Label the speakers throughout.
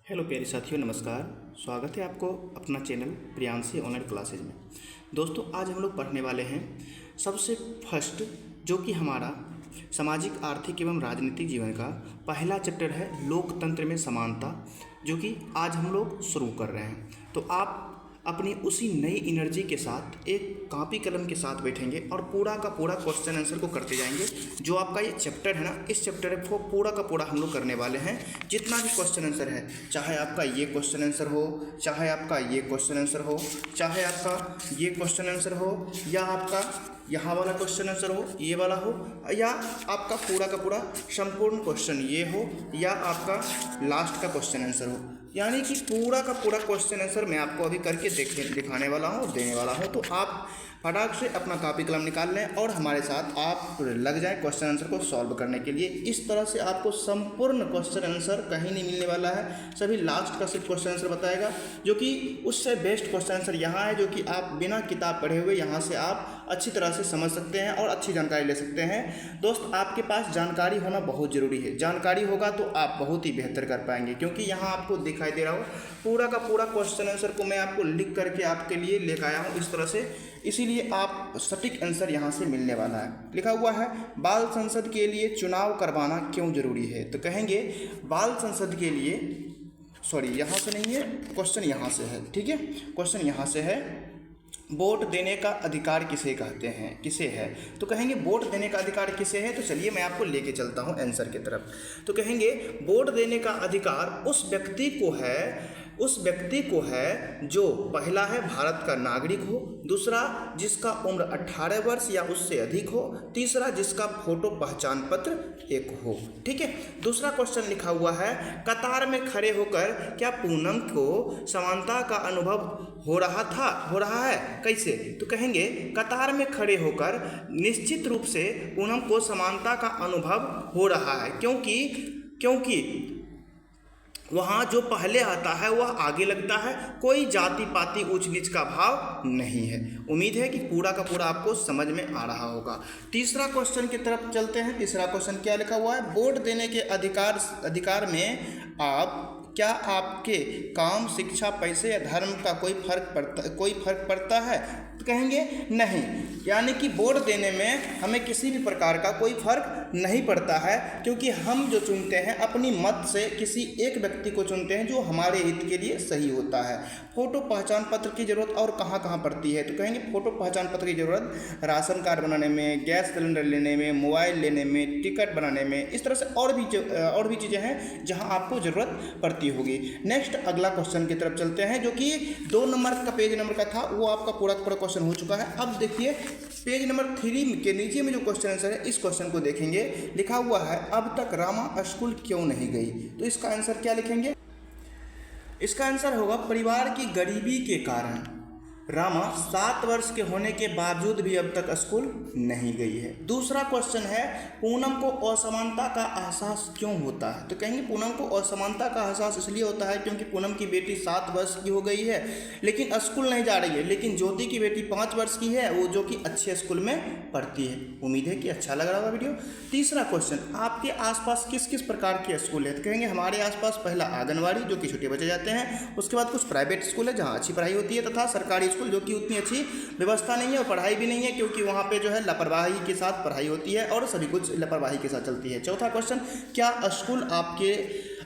Speaker 1: Hello प्यारे साथियों, नमस्कार। स्वागत है आपको अपना चैनल प्रियांशी ऑनलाइन क्लासेज में। दोस्तों, आज हम लोग पढ़ने वाले हैं सबसे फर्स्ट, जो कि हमारा सामाजिक, आर्थिक एवं राजनीतिक जीवन का पहला चैप्टर है, लोकतंत्र में समानता, जो कि आज हम लोग शुरू कर रहे हैं। तो आप अपनी उसी नई एनर्जी के साथ एक कॉपी कलम के साथ बैठेंगे और पूरा का पूरा क्वेश्चन आंसर को करते जाएंगे। जो आपका ये चैप्टर है ना, इस चैप्टर को पूरा का पूरा हम लोग करने वाले हैं। जितना भी क्वेश्चन आंसर है, चाहे आपका ये क्वेश्चन आंसर हो, चाहे आपका ये क्वेश्चन आंसर हो, चाहे आपका ये क्वेश्चन आंसर हो, या आपका यहाँ वाला क्वेश्चन आंसर हो, ये वाला हो, या आपका पूरा का पूरा संपूर्ण क्वेश्चन ये हो, या आपका लास्ट का क्वेश्चन आंसर हो, यानी कि पूरा का पूरा क्वेश्चन आंसर मैं आपको अभी करके दिखाने वाला हूँ, देने वाला हूँ। तो आप फटाक से अपना कॉपी कलम निकाल लें और हमारे साथ आप लग जाएं क्वेश्चन आंसर को सॉल्व करने के लिए। इस तरह से आपको संपूर्ण क्वेश्चन आंसर कहीं नहीं मिलने वाला है, सभी लास्ट का सिर्फ क्वेश्चन आंसर बताएगा, जो कि उससे बेस्ट क्वेश्चन आंसर यहाँ है, जो कि आप बिना किताब पढ़े हुए यहाँ से आप अच्छी तरह से समझ सकते हैं और अच्छी जानकारी ले सकते हैं। दोस्त, आपके पास जानकारी होना बहुत ज़रूरी है। जानकारी होगा तो आप बहुत ही बेहतर कर पाएंगे, क्योंकि यहाँ आपको दिखाई दे रहा हो पूरा का पूरा क्वेश्चन आंसर को मैं आपको लिख करके आपके लिए लेकर आया हूँ इस तरह से, इसीलिए आप सटीक आंसर यहाँ से मिलने वाला है। लिखा हुआ है, बाल संसद के लिए चुनाव करवाना क्यों जरूरी है। तो कहेंगे बाल संसद के लिए, सॉरी यहाँ से नहीं है, क्वेश्चन यहाँ से है, ठीक है। क्वेश्चन यहाँ से है, वोट देने का अधिकार किसे कहते हैं, किसे है। तो कहेंगे वोट देने का अधिकार किसे है। तो चलिए मैं आपको लेके चलता हूँ आंसर की तरफ। तो कहेंगे वोट देने का अधिकार उस व्यक्ति को है जो पहला है भारत का नागरिक हो, दूसरा जिसका उम्र 18 वर्ष या उससे अधिक हो, तीसरा जिसका फोटो पहचान पत्र एक हो, ठीक है। दूसरा क्वेश्चन लिखा हुआ है, कतार में खड़े होकर क्या पूनम को समानता का अनुभव हो रहा है, कैसे। तो कहेंगे कतार में खड़े होकर निश्चित रूप से पूनम को समानता का अनुभव हो रहा है, क्योंकि वहाँ जो पहले आता है वह आगे लगता है, कोई जाति पाति ऊंच नीच का भाव नहीं है। उम्मीद है कि पूरा का पूरा आपको समझ में आ रहा होगा। तीसरा क्वेश्चन की तरफ चलते हैं। तीसरा क्वेश्चन क्या लिखा हुआ है, वोट देने के अधिकार में क्या आपके काम, शिक्षा, पैसे या धर्म का कोई फर्क पड़ता है। तो कहेंगे नहीं, यानी कि वोट देने में हमें किसी भी प्रकार का कोई फर्क नहीं पड़ता है, क्योंकि हम जो चुनते हैं अपनी मत से किसी एक व्यक्ति को चुनते हैं जो हमारे हित के लिए सही होता है। फोटो पहचान पत्र की ज़रूरत और कहाँ कहाँ पड़ती है। तो कहेंगे फोटो पहचान पत्र की ज़रूरत राशन कार्ड बनाने में, गैस सिलेंडर लेने में, मोबाइल लेने में, टिकट बनाने में, इस तरह से और भी चीज़ें हैं जहाँ आपको ज़रूरत पड़ती होगी। नेक्स्ट अगला क्वेश्चन की तरफ चलते हैं, जो कि 2 नंबर का पेज नंबर का था, वो आपका पूरा क्वेश्चन हो चुका है। अब देखिए पेज नंबर 3 के नीचे में जो क्वेश्चन आंसर है, इस क्वेश्चन को देखेंगे। लिखा हुआ है, अब तक रामा स्कूल क्यों नहीं गई। तो इसका आंसर क्या लिखेंगे, इसका आंसर होगा परिवार की गरीबी के कारण रामा 7 वर्ष के होने के बावजूद भी अब तक स्कूल नहीं गई है। दूसरा क्वेश्चन है, पूनम को असमानता का एहसास क्यों होता है। तो कहेंगे पूनम को असमानता का एहसास इसलिए होता है क्योंकि पूनम की बेटी 7 वर्ष की हो गई है लेकिन स्कूल नहीं जा रही है, लेकिन ज्योति की बेटी 5 वर्ष की है, वो जो कि अच्छे स्कूल में पढ़ती है। उम्मीद है कि अच्छा लग रहा होगा वीडियो। तीसरा क्वेश्चन, आपके आसपास किस किस प्रकार के स्कूल है। तो कहेंगे हमारे आसपास पहला आंगनवाड़ी, जो कि छोटे बच्चे जाते हैं, उसके बाद कुछ प्राइवेट स्कूल है जहाँ अच्छी पढ़ाई होती है, तथा सरकारी स्कूल जो कि उतनी अच्छी व्यवस्था नहीं है और पढ़ाई भी नहीं है, क्योंकि वहाँ पे जो है लापरवाही के साथ पढ़ाई होती है और सभी कुछ लापरवाही के साथ चलती है। चौथा क्वेश्चन, क्या स्कूल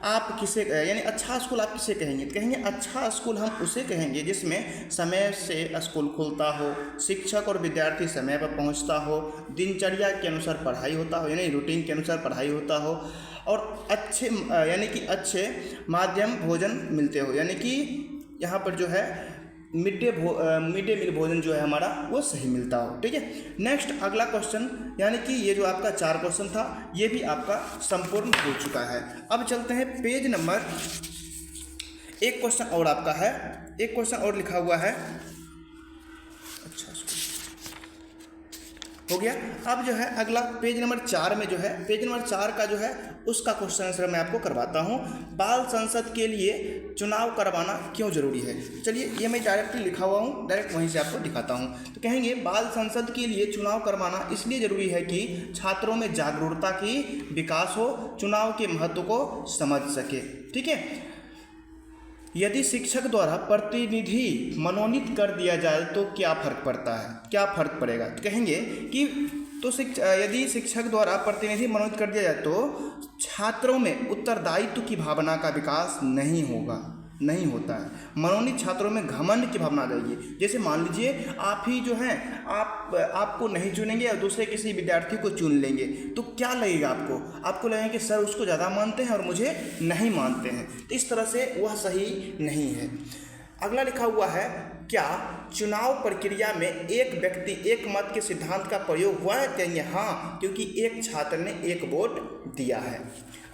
Speaker 1: आप किसे, यानी अच्छा स्कूल आप किसे कहेंगे। तो कहेंगे अच्छा स्कूल हम उसे कहेंगे जिसमें समय से स्कूल खुलता हो, शिक्षक और विद्यार्थी समय पर पहुंचता हो, दिनचर्या के अनुसार पढ़ाई होता हो, यानी रूटीन के अनुसार पढ़ाई होता हो, और अच्छे माध्यम भोजन मिलते हो, यानी कि यहाँ पर जो है मिड डे मील भोजन जो है हमारा वो सही मिलता हो, ठीक है। नेक्स्ट अगला क्वेश्चन, यानी कि ये जो आपका 4 क्वेश्चन था, ये भी आपका संपूर्ण हो चुका है। अब चलते हैं पेज नंबर, एक क्वेश्चन और आपका है, एक क्वेश्चन और लिखा हुआ है, अच्छा हो गया। अब जो है अगला पेज नंबर 4 में जो है, पेज नंबर 4 का जो है उसका क्वेश्चन आंसर मैं आपको करवाता हूँ। बाल संसद के लिए चुनाव करवाना क्यों जरूरी है। चलिए ये मैं डायरेक्टली लिखा हुआ हूँ, डायरेक्ट वहीं से आपको दिखाता हूँ। तो कहेंगे बाल संसद के लिए चुनाव करवाना इसलिए जरूरी है कि छात्रों में जागरूकता की विकास हो, चुनाव के महत्व को समझ सके, ठीक है। यदि शिक्षक द्वारा प्रतिनिधि मनोनीत कर दिया जाए तो क्या फर्क पड़ता है, क्या फर्क पड़ेगा? तो कहेंगे कि यदि शिक्षक द्वारा प्रतिनिधि मनोनीत कर दिया जाए तो छात्रों में उत्तरदायित्व की भावना का विकास नहीं नहीं होता है। मनोनीत छात्रों में घमंड की भावना आ जाएगी। जैसे मान लीजिए आप ही जो हैं आपको नहीं चुनेंगे और दूसरे किसी विद्यार्थी को चुन लेंगे तो क्या लगेगा आपको लगेगा कि सर उसको ज़्यादा मानते हैं और मुझे नहीं मानते हैं। तो इस तरह से वह सही नहीं है। अगला लिखा हुआ है, क्या चुनाव प्रक्रिया में एक व्यक्ति एक मत के सिद्धांत का प्रयोग हुआ है? कहेंगे हाँ, क्योंकि एक छात्र ने एक वोट दिया है।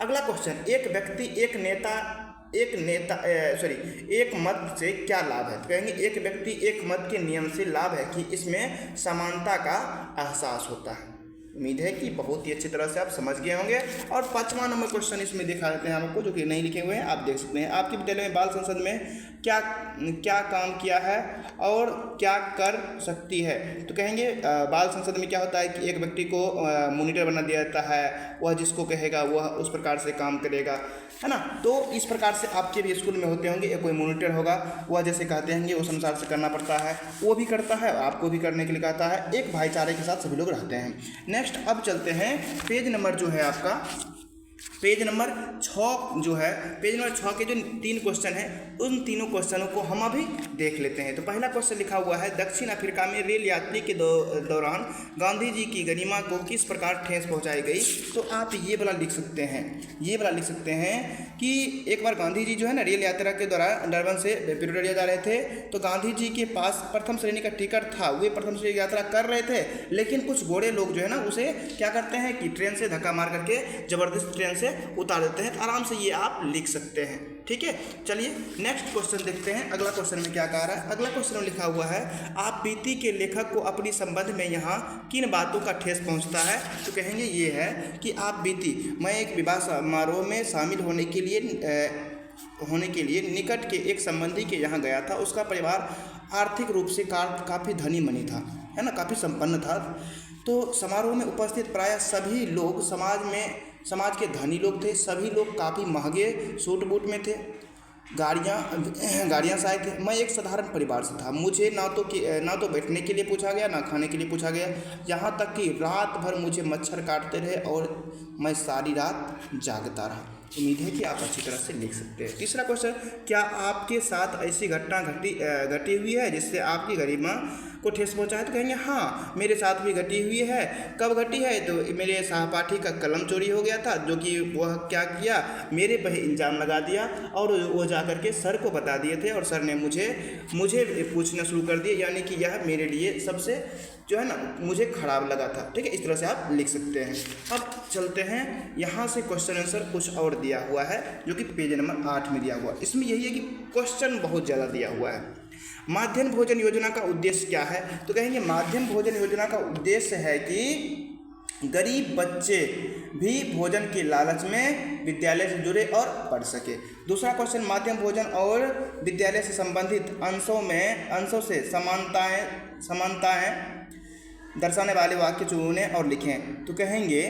Speaker 1: अगला क्वेश्चन, एक मत से क्या लाभ है? तो कहेंगे एक व्यक्ति एक मत के नियम से लाभ है कि इसमें समानता का एहसास होता है। उम्मीद है कि बहुत ही अच्छी तरह से आप समझ गए होंगे। और 5वां नंबर क्वेश्चन इसमें दिखा देते हैं हमको, जो कि नहीं लिखे हुए हैं, आप देख सकते हैं। आपके विद्यालय में बाल संसद में क्या काम किया है और क्या कर सकती है? तो कहेंगे बाल संसद में क्या होता है कि एक व्यक्ति को मॉनिटर बना दिया जाता है, वह जिसको कहेगा वह उस प्रकार से काम करेगा, है ना। तो इस प्रकार से आपके भी स्कूल में होते होंगे, कोई मॉनिटर होगा, वह जैसे कहते हैं उस अनुसार से करना पड़ता है, वो भी करता है, आपको भी करने के लिए कहता है। एक भाईचारे के साथ सभी लोग रहते हैं। नेक्स्ट अब चलते हैं पेज नंबर जो है आपका पेज नंबर 6 जो है, पेज नंबर 6 के जो 3 क्वेश्चन हैं उन तीनों क्वेश्चनों को हम अभी देख लेते हैं। तो पहला क्वेश्चन लिखा हुआ है, दक्षिण अफ्रीका में रेल यात्री के दौरान गांधी जी की गरिमा को किस प्रकार ठेस पहुंचाई गई? तो आप ये वाला लिख सकते हैं कि एक बार गांधी जी जो है ना रेल यात्रा के दौरान डरबन से प्रिटोरिया जा रहे थे, तो गांधी जी के पास प्रथम श्रेणी का टिकट था, वे प्रथम श्रेणी की यात्रा कर रहे थे, लेकिन कुछ गोरे लोग जो है ना उसे क्या करते हैं कि ट्रेन से धक्का मार करके जबरदस्त ट्रेन से उतार देते हैं। तो आराम से ये आप लिख सकते हैं, ठीक है। चलिए नेक्स्ट क्वेश्चन देखते हैं। अगला क्वेश्चन में क्या कह रहा है? अगला क्वेश्चन में लिखा हुआ है, आप बीती के लेखक को अपनी संबंध में यहाँ किन बातों का ठेस पहुँचता है? तो कहेंगे ये है कि आप बीती, मैं एक विवाह समारोह में शामिल होने के लिए निकट के एक संबंधी के यहाँ गया था। उसका परिवार आर्थिक रूप से काफ़ी धनी मनी था, है ना, काफ़ी संपन्न था। तो समारोह में उपस्थित प्रायः सभी लोग समाज के धनी लोग थे। सभी लोग काफ़ी महंगे सूट बूट में थे, गाड़ियाँ से आए थे। मैं एक साधारण परिवार से था। मुझे ना तो बैठने के लिए पूछा गया, ना खाने के लिए पूछा गया, यहाँ तक कि रात भर मुझे मच्छर काटते रहे और मैं सारी रात जागता रहा। उम्मीद है कि आप अच्छी तरह से लिख सकते हैं। तीसरा क्वेश्चन, क्या आपके साथ ऐसी घटना घटी हुई है जिससे आपकी गरिमा को ठेस पहुंचा है? तो कहेंगे हाँ, मेरे साथ भी घटी हुई है। कब घटी है? तो मेरे सहपाठी का कलम चोरी हो गया था, जो कि वह क्या किया, मेरे पर इल्ज़ाम लगा दिया और वो जा कर के सर को बता दिए थे और सर ने मुझे पूछना शुरू कर दिया, यानी कि यह मेरे लिए सबसे जो है ना मुझे खराब लगा था, ठीक है। इस तरह से आप लिख सकते हैं। अब चलते हैं, यहाँ से क्वेश्चन आंसर कुछ और दिया हुआ है जो कि पेज नंबर 8 में दिया हुआ है। इसमें यही है कि क्वेश्चन बहुत ज़्यादा दिया हुआ है। माध्याह्न भोजन योजना का उद्देश्य क्या है? तो कहेंगे माध्याह्न भोजन योजना का उद्देश्य है कि गरीब बच्चे भी भोजन के लालच में विद्यालय से जुड़े और पढ़ सके। दूसरा क्वेश्चन, माध्याह्न भोजन और विद्यालय से संबंधित अंशों से समानताएं दर्शाने वाले वाक्य चुनें और लिखें। तो कहेंगे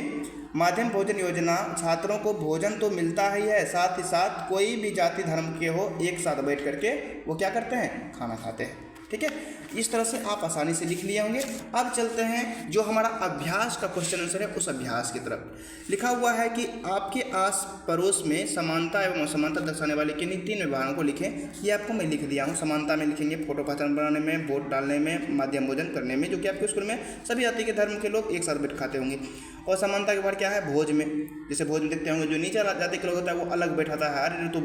Speaker 1: माध्याह्न भोजन योजना छात्रों को भोजन तो मिलता ही है, साथ ही साथ कोई भी जाति धर्म के हो एक साथ बैठ करके वो क्या करते हैं, खाना खाते हैं, ठीक है। इस तरह से आप आसानी से लिख लिए होंगे। अब चलते हैं जो हमारा अभ्यास का क्वेश्चन आंसर है उस अभ्यास की तरफ। लिखा हुआ है कि आपके आस पड़ोस में समानता एवं असमानता दर्शाने वाले किन्हीं 3 विभागों को लिखें। ये आपको मैं लिख दिया हूँ। समानता में लिखेंगे फोटो पहचान बनाने में, वोट डालने में, माध्यम भोजन करने में, जो कि आपके स्कूल में सभी जाति के धर्म के लोग एक साथ बैठ खाते होंगे। और समानता के बाद क्या है, भोज में, जैसे भोज में देखते होंगे जो नीचे जाति के लोग होता है वो अलग बैठाता है, अरे तो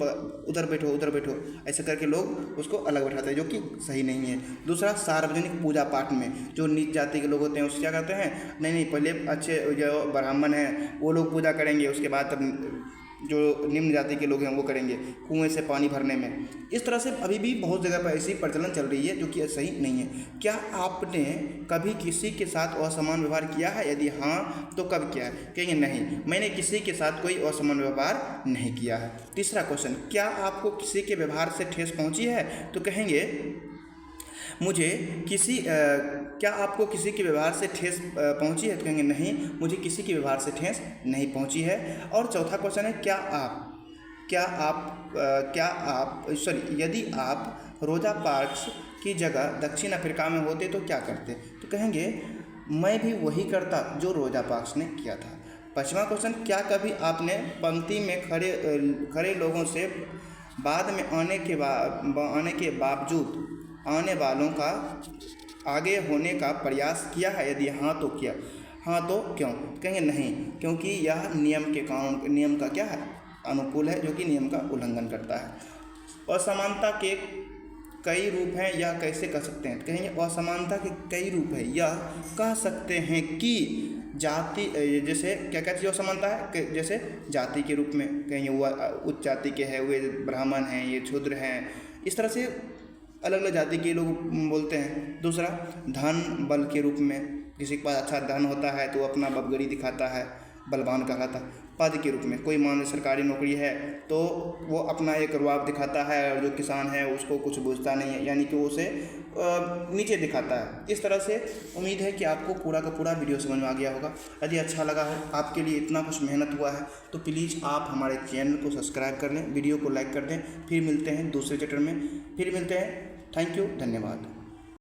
Speaker 1: उधर बैठो, ऐसे करके लोग उसको अलग बैठाते हैं, जो कि सही नहीं है। दूसरा, सार्वजनिक पूजा पाठ में जो नीच जाति के लोग होते हैं उससे क्या करते हैं, नहीं पहले अच्छे जो ब्राह्मण हैं वो लोग पूजा करेंगे, उसके बाद तब जो निम्न जाति के लोग हैं वो करेंगे कुएं से पानी भरने में। इस तरह से अभी भी बहुत जगह पर ऐसी प्रचलन चल रही है जो कि सही नहीं है। क्या आपने कभी किसी के साथ असमान व्यवहार किया है? यदि हाँ तो कब किया है? कहेंगे नहीं, मैंने किसी के साथ कोई असमान व्यवहार नहीं किया है। तीसरा क्वेश्चन, क्या आपको किसी के व्यवहार से ठेस पहुंची है? तो कहेंगे क्या आपको किसी के व्यवहार से ठेस पहुंची है? तो कहेंगे नहीं, मुझे किसी के व्यवहार से ठेस नहीं पहुंची है। और चौथा क्वेश्चन है, क्या आप यदि आप रोजा पार्क्स की जगह दक्षिण अफ्रीका में होते तो क्या करते? तो कहेंगे मैं भी वही करता जो रोजा पार्क्स ने किया था। 5वां क्वेश्चन, क्या कभी आपने पंक्ति में खड़े लोगों से बाद में आने के बावजूद आने वालों का आगे होने का प्रयास किया है? यदि हाँ तो क्या, हाँ तो क्यों? कहेंगे नहीं, क्योंकि यह नियम का क्या है, अनुकूल है, जो कि नियम का उल्लंघन करता है। असमानता के कई रूप हैं, यह कैसे कह सकते हैं? कहेंगे असमानता के कई रूप है, यह कह सकते हैं कि जाति, जैसे क्या क्या चीज़ असमानता है, जैसे जाति के रूप में, कहेंगे वह उच्च जाति के हैं, वे ब्राह्मण हैं, ये शूद्र हैं, इस तरह से अलग अलग जाति के लोग बोलते हैं। दूसरा, धन बल के रूप में, किसी के पास अच्छा धन होता है तो अपना बबगड़ी दिखाता है, बलवान कहलाता है। पद के रूप में, कोई मान लो सरकारी नौकरी है तो वो अपना एक रुआब दिखाता है, और जो किसान है उसको कुछ बूझता नहीं है, यानी कि वो उसे नीचे दिखाता है। इस तरह से उम्मीद है कि आपको पूरा का पूरा वीडियो समझ में आ गया होगा। यदि अच्छा लगा हो, आपके लिए इतना कुछ मेहनत हुआ है, तो प्लीज़ आप हमारे चैनल को सब्सक्राइब कर लें, वीडियो को लाइक कर दें। फिर मिलते हैं दूसरे चैप्टर में, फिर मिलते हैं। थैंक यू, धन्यवाद।